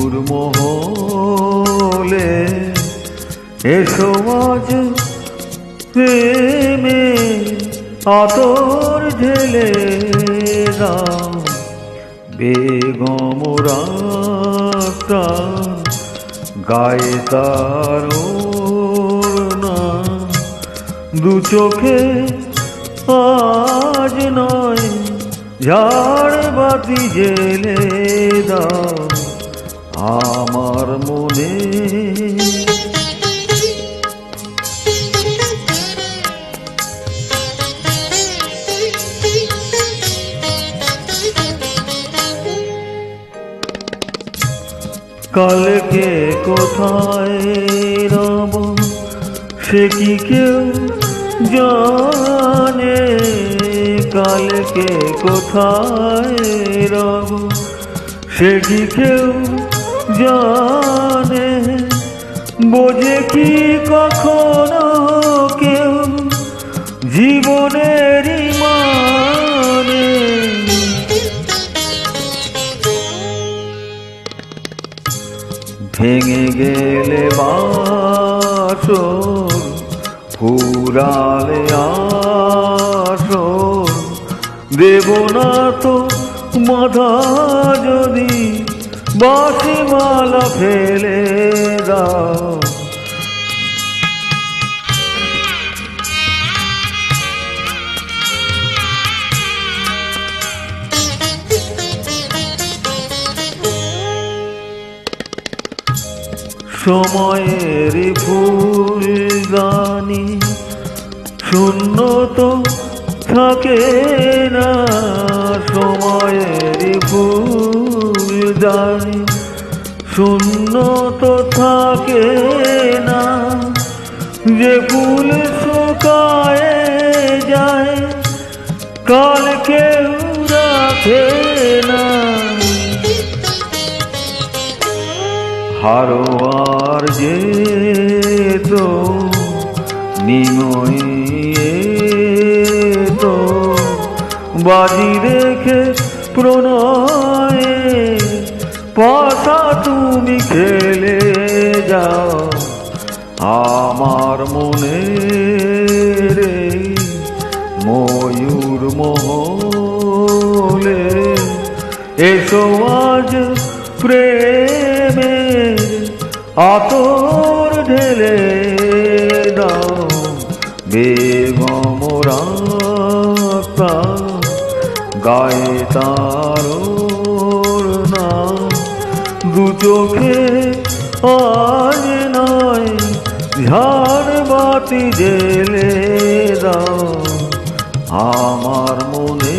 ময়ূর মহলে এসো আজ প্রেমে আতর ঢেলে দাও। বেগম রাতটা গায়ে তার ওড়না, দু চোখে আজ নয় ঝাড় বাতি জেলে দাও আমার মনে। কালকে কোথায় রব সে কি কেউ জানে, কালকে কোথায় রব সে কি কেউ জানে, বোঝে কি কখনো কেউ জীবনেরই মানে। ভেঙে গেলে বাসর ফুরালে আসর, দেব না তো মাথা যদি বাঁশি মালা ফেলে দাও। সময়ের ফুলদানি শূন্য তো থাকে না, সময়ের ফুলদানি শূন্য তো থাকে না, যে ফুল শুকায় যায় কাল কেউ রাখে না। হারোয়ার যে তো নিময়ে তো বাজি রেখে প্রণয়ে পাশা তুমি খেলে যাও আমার মনে রে। ময়ূর মহলে এসো আজ প্রেমে আতর ঢেলে দাও। বেগম রাতটা গায়ে তার ওড়না, দু চোখে আজ নয় ঝাড় বাতি জেলে দাও আমার মনে।